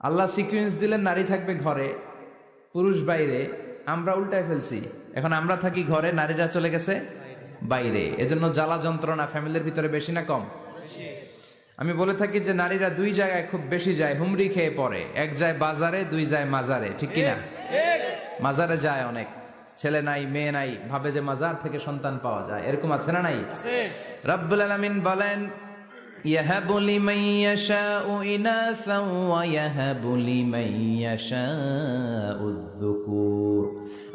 আল্লাহ sequence দিলেন নারী থাকবে ঘরে, পুরুষ বাইরে। আমরা উল্টায় ফেলছি, এখন আমরা থাকি ঘরে, নারীরা চলে গেছে বাইরে। এজন্য জ্বালা যন্ত্রণা ফ্যামিলির ভিতরে বেশি না কম? আমি বলে থাকি যে নারীরা দুই জায়গায় খুব বেশি যায়, হুমড়ি খেয়ে পড়ে। এক যায় বাজারে, দুই যায় মাজারে, ঠিক কিনা? মাজারে যায় অনেক, ছেলে নাই মেয়ে নাই, ভাবে যে মাজার থেকে সন্তান পাওয়া যায়, এরকম আছে না নাই? রব্বুল আলামিন বলেন ইয়াহাবু লিমান ইয়াশাউ ইনাসা ওয়া ইয়াহাবু লিমান ইয়াশাউ যুকুর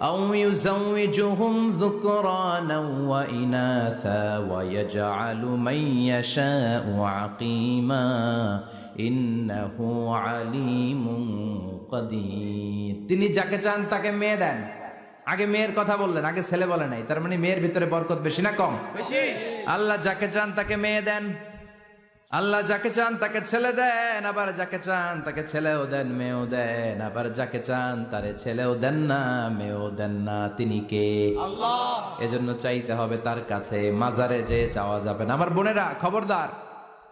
আও ইউযাওয়িজুহুম যুকরানা ওয়া ইনাসা ওয়া ইয়াজআলু মান ইয়াশাউ আকীমা ইন্নাহু আলীমুন কাদির। তিনি যাকে চান তাকে মেয়ে দেন। আগে মেয়ের কথা বললেন, আগে ছেলে বলে নাই। তার মানে মেয়ের ভিতরে বরকত বেশি না কম? বেশি। আল্লাহ যাকে চান তাকে মেয়ে দেন, আল্লাহ যাকে চান তাকে ছেলে দেন, আবার যাকে চান তাকে ছেলেও দেন মেয়েও দেন, আবার যাকে চান তারে ছেলেও দেন না মেয়েও দেন না। তিনি কে? আল্লাহ। এজন্য চাইতে হবে তার কাছে, মাজারে যে চাওয়া যাবে না। আমার বোনেরা খবরদার,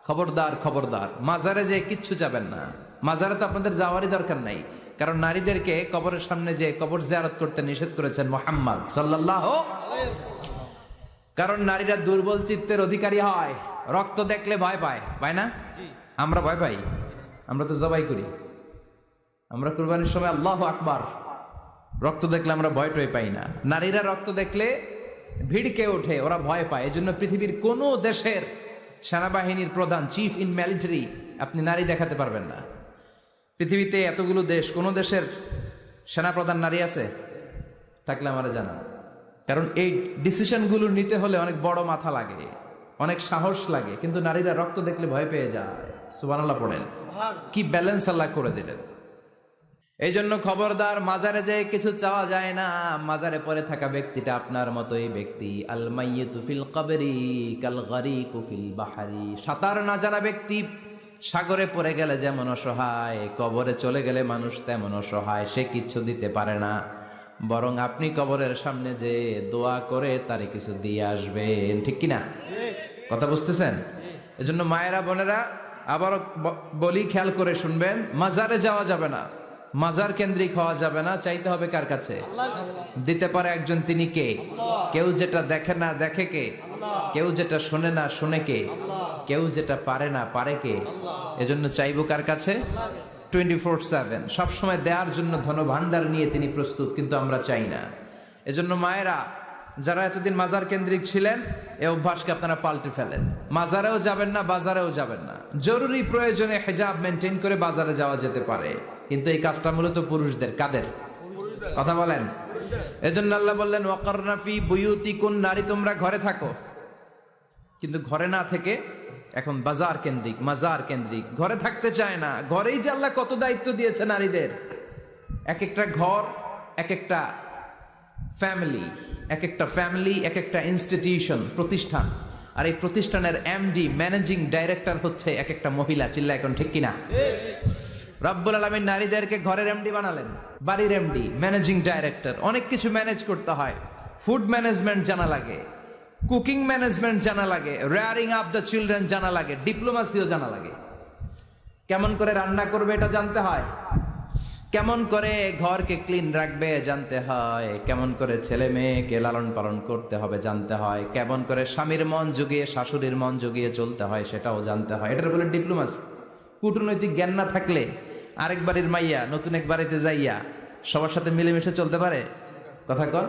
খবরদার, খবরদার, মাজারে যে কিচ্ছু যাবেন না। মাজারে তো আপনাদের যাওয়ারই দরকার নাই, কারণ নারীদেরকে কবরের সামনে যে কবর জিয়ারত করতে নিষেধ করেছেন মুহাম্মদ সাল্লাল্লাহু আলাইহি ওয়াসাল্লাম। কারণ নারীরা দুর্বল চিত্তের অধিকারী হয়, রক্ত দেখলে ভয় পায়, পায় না? আমরা ভয় পাই, আমরা তো জবাই করি, আমরা কুরবানির সময় আল্লাহু আকবার, রক্ত দেখলে আমরা ভয় টয় পাই না। নারীরা রক্ত দেখলে ভিড়কে ওঠে, ওরা ভয় পায়। এজন্য পৃথিবীর কোন দেশের সেনাবাহিনীর প্রধান, চিফ ইন মিলিটারি, আপনি নারী দেখাতে পারবেন না। পৃথিবীতে এতগুলো দেশ, কোন দেশের সেনাপ্রধান নারী আছে? থাকলে আমারে জানান। কারণ এই ডিসিশনগুলো নিতে হলে অনেক বড় মাথা লাগে, অনেক সাহস লাগে, কিন্তু নারীরা রক্ত দেখলে ভয় পেয়ে যায়। সুবহানাল্লাহ পড়েন। কি ব্যালেন্স আল্লাহ করে দিলেন। এই জন্য খবরদার, মাজারে যে কিছু চাওয়া যায় না। মাজারে পড়ে থাকা ব্যক্তিটা আপনার মতোই ব্যক্তি। আল মাইয়িতু ফিল কবরি কাল গারিকু ফিল বাহরি। সাঁতার না জানা ব্যক্তি সাগরে পড়ে গেলে যেমন অসহায়, কবরে চলে গেলে মানুষ তেমন অসহায়, সে কিচ্ছু দিতে পারে না। বরং আপনি কবরের সামনে যে দোয়া করে তারে কিছু দিয়ে আসবেন, ঠিক কিনা? কথা বুঝতেছেন? এজন্য মায়েরা বোনেরা আবারও বলি, খেয়াল করে শুনবেন, মাজারে যাওয়া যাবে না, মাজার কেন্দ্রিক হওয়া যাবে না। চাইতে হবে কার কাছে? দিতে পারে একজন, তিনি কে? কেউ যেটা দেখে না দেখে কে? কেউ যেটা শোনে না শোনে কে? কেউ যেটা পারে না পারে কে? এজন্য চাইবো কার কাছে? 24/7 সবসময় দেওয়ার জন্য ধন ভান্ডার নিয়ে তিনি প্রস্তুত, কিন্তু আমরা চাই না। এজন্য মায়েরা যারা এতদিন মাজার কেন্দ্রিক ছিলেন, এই অভ্যাসকে আপনারা পাল্টে ফেলেন। মাজারেও যাবেন না, বাজারেও যাবেন না। জরুরি প্রয়োজনে হিজাব মেনটেন করে বাজারে যাওয়া যেতে পারে, কিন্তু এই কাজটা মূলত পুরুষদের। কাদের কথা বলেন? এজন্য আল্লাহ বললেন ওয়াকারনা ফি বুয়ুতিকুন, নারী তোমরা ঘরে থাকো। কিন্তু ঘরে না থেকে এখন বাজার কেন্দ্রিক, মাজার কেন্দ্রিক, ঘরে থাকতে চায় না। ঘরেই যে আল্লাহ কত দায়িত্ব দিয়েছে নারীদের। এক একটা ঘর এক একটা ফ্যামিলি, এক একটা ফ্যামিলি এক একটা ইনস্টিটিউশন, প্রতিষ্ঠান। আর এই প্রতিষ্ঠানের এমডি, ম্যানেজিং ডাইরেক্টর হচ্ছে এক একটা মহিলা। চিল্লা এখন ঠিক কিনা? রব্বুল আলামিন নারীদেরকে ঘরের এমডি বানালেন, বাড়ির এমডি, ম্যানেজিং ডাইরেক্টর। অনেক কিছু ম্যানেজ করতে হয়। ফুড ম্যানেজমেন্ট জানা লাগে, কুকিং ম্যানেজমেন্ট জানা লাগে, রেয়ারিং আপ দ্য চিলড্রেন জানা লাগে, ডিপ্লোমাসিও জানা লাগে। কেমন করে রান্না করবে এটা জানতে হয়, কেমন করে ঘরকে ক্লিন রাখবে জানতে হয়, কেমন করে ছেলে মেয়েকে লালন পালন করতে হবে জানতে হয়, কেমন করে স্বামীর মন জুগিয়ে শাশুড়ির মন জুগিয়ে চলতে হয় সেটাও জানতে হয়। এটার বলে ডিপ্লোমাসি। কূটনৈতিক জ্ঞান না থাকলে আরেক বাড়ির মাইয়া নতুন এক বাড়িতে যাইয়া সবার সাথে মিলেমিশে চলতে পারে? কথা কন।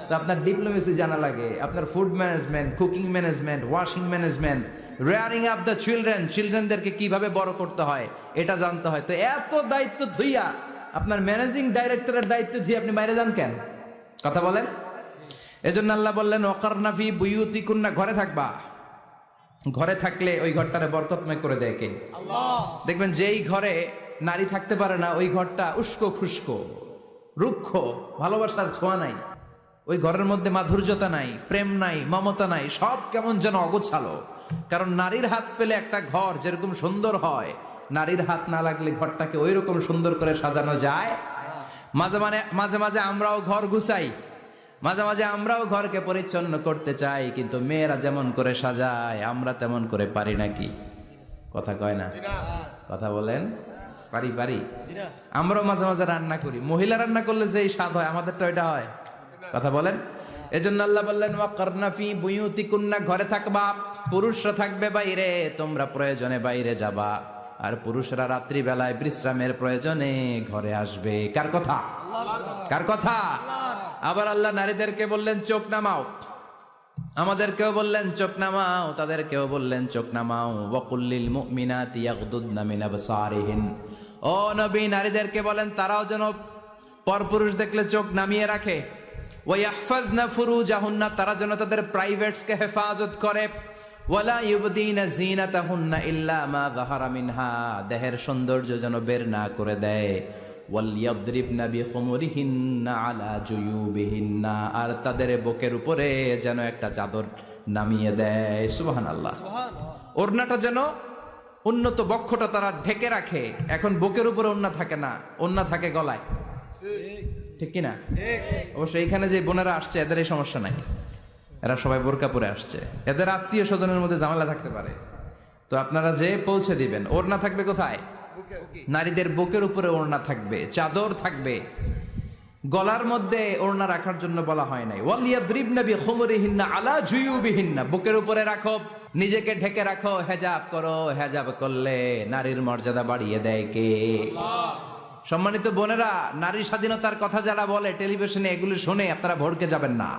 তো আপনার ডিপ্লোমেসি জানা লাগে, আপনার food management, cooking management, washing management, rearing up the children, চিলড্রেনদেরকে কিভাবে বড় করতে হয় এটা জানতে হয়। তো এত দায়িত্ব ধুইয়া আপনার ম্যানেজিং ডাইরেক্টরের দায়িত্ব দিয়ে আপনি বাইরে যান কেন? কথা বলেন। এজন্য আল্লাহ বললেন ওয়াকারনা ফি বুয়ুতিকুন্না, ঘরে থাকবা। ঘরে থাকলে ওই ঘরটারে বরকতময় করে দেয় কে? আল্লাহ। দেখবেন যেই ঘরে নারী থাকতে পারে না, ওই ঘরটা উস্কো খুস্কো, রুক্ষ, ভালোবাসার ছোঁয়া নাই। ওই ঘরের মধ্যে মাধুর্যতা নাই, প্রেম নাই, মমতা নাই, সব কেমন যেন অগোছালো। কারণ নারীর হাত পেলে একটা ঘর যেরকম সুন্দর হয়, নারীর হাত না লাগলে ঘরটাকে ওই রকম সুন্দর করে সাজানো যায়। মাঝে মাঝে আমরাও ঘর গুছাই, মাঝে মাঝে আমরাও ঘরকে পরিচ্ছন্ন করতে চাই, কিন্তু মেয়েরা যেমন করে সাজায় আমরা তেমন করে পারি নাকি? কথা কয় না? কথা বলেন। পারি পারি। আমরাও মাঝে মাঝে রান্না করি, মহিলা রান্না করলে যে স্বাদ হয় আমাদেরটা ওইটা হয়? কথা বলেন। এজন্য আল্লাহ বললেন ওয়াকারনা ফি বুয়ুতিকুন্না, ঘরে থাকবা, পুরুষরা থাকবে বাইরে, তোমরা প্রয়োজনে বাইরে যাবা, আর পুরুষরা রাত্রি বেলায় বিশ্রামের প্রয়োজনে ঘরে আসবে। কার কথা? কার কথা? আবার আল্লাহ নারীদেরকে বললেন চোখ নামাও, আমাদেরকেও বললেন চোখ নামাও, তাদেরকেও বললেন চোখ নামাও। ওয়াকুল্লিল মুমিনাতি ইয়াগদুদনা মিন আবসারিহিন, ও নবী নারীদেরকে বলেন তারাও যেন পরপুরুষ দেখলে চোখ নামিয়ে রাখে। ওয়া ইয়াহফাজনা ফুরুজাহুন্না, তারা যেন তাদের প্রাইভেটসকে হেফাজত করে। ওয়ালা ইউবদিনা জিনাতাহুন্না ইল্লা মা যাহারা মিনহা, দেহের সৌন্দর্য যেন বের না করে দেয়। ওয়ালিয়াদরিবনা বিখুমুরিহিন্না আলা জুয়ুবিহিন্না, আর তাদের বুকের উপরে যেন একটা চাদর নামিয়ে দেয়। সুবহানাল্লাহ। ওড়নাটা যেন উন্নত বক্ষটা তারা ঢেকে রাখে। এখন বুকের উপরে ওড়না থাকে না, ওড়না থাকে গলায়, ঠিক কিনা? অবশ্য এইখানে যে বোনেরা আসছে এদের এই সমস্যা নাই, এরা সবাই বোরকা পরে আসছে, এদের আত্মীয় স্বজনের মধ্যে ঝামেলা থাকতে পারে। তো আপনারা যে পৌঁছে দিবেন, ওড়না থাকবে কোথায়? নারীদের বুকের উপরে ওড়না থাকবে, চাদর থাকবে। গলার মধ্যে ওড়না রাখার জন্য বলা হয় নাই। ওয়ালিয়াদরিবনা বিখুমুরিহিন্না আলা জুয়ুবিহিন্না, বুকের উপরে রাখো, নিজেকে ঢেকে রাখো, হেজাব করো। হেজাব করলে নারীর মর্যাদা বাড়িয়ে দেয় কে? সম্মানিত বোনেরা, নারী স্বাধীনতার কথা যারা বলে টেলিভিশনে, এগুলো শুনে আপনারা ভড়কে যাবেন না,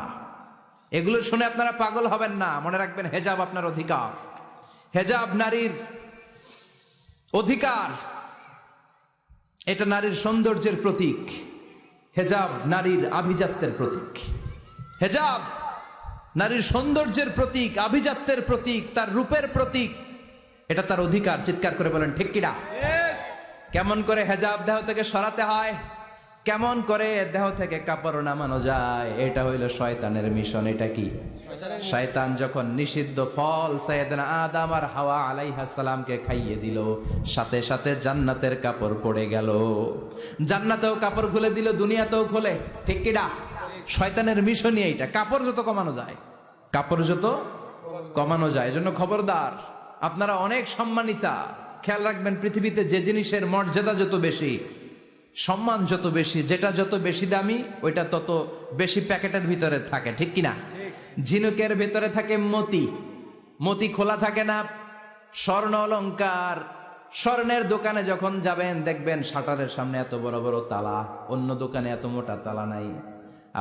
এগুলো শুনে আপনারা পাগল হবেন না। মনে রাখবেন হেজাব আপনার অধিকার, হেজাব নারীর অধিকার, এটা নারীর সৌন্দর্যের প্রতীক, হেজাব নারীর আভিজাত্যের প্রতীক। হেজাব নারীর সৌন্দর্যের প্রতীক, আভিজাত্যের প্রতীক, তার রূপের প্রতীক, এটা তার অধিকার। চিৎকার করে বলেন ঠিক কিনা? কেমন করে হেজাব দেহ থেকে সরাতে হয়, কেমন করে দেহ থেকে কাপড় নামানো যায়, এটা হইল শয়তানের মিশন। এটা কি? শয়তান যখন নিষিদ্ধ ফল সাইয়েদনা আদম আর হাওয়া আলাইহিস সালামকে খাইয়ে দিল, সাথে সাথে জান্নাতের কাপড় পড়ে গেল। জান্নাতেও কাপড় খুলে দিল, দুনিয়াতেও খুলে, ঠিক কি না? শয়তানের মিশনই এইটা, কাপড় যত কমানো যায়, কাপড় যত কমানো যায়। এজন্য খবরদার, আপনারা অনেক সম্মানিতা, খেয়াল রাখবেন পৃথিবীতে যে জিনিসের মর্যাদা যত বেশি, সম্মান যত বেশি, যেটা যত বেশি দামি, ওইটা তত বেশি প্যাকেটের ভিতরে থাকে, ঠিক কিনা? ঝিনুকের ভিতরে থাকে মতি, মতি খোলা থাকে না। স্বর্ণ অলংকার, স্বর্ণের দোকানে যখন যাবেন দেখবেন শাটারের সামনে এত বড় বড় তালা, অন্য দোকানে এত মোটা তালা নাই।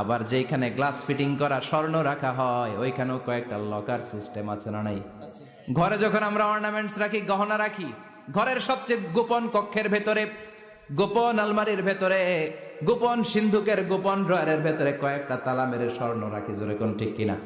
আবার যেখানে গ্লাস ফিটিং করা স্বর্ণ রাখা হয় ওইখানেও কয়েকটা লকার সিস্টেম আছে না নাই? ঘরে যখন আমরা অর্নামেন্টস রাখি, গহনা রাখি, ঘরের সবচেয়ে গোপন কক্ষের ভেতরে, গোপন আলমারির ভেতরে, গোপন সিন্ধুকের গোপন ড্রয়ারের ভেতরে কয়েকটা তালা মেরে স্বর্ণ রাখি। জোরে কোন ঠিক কিনা?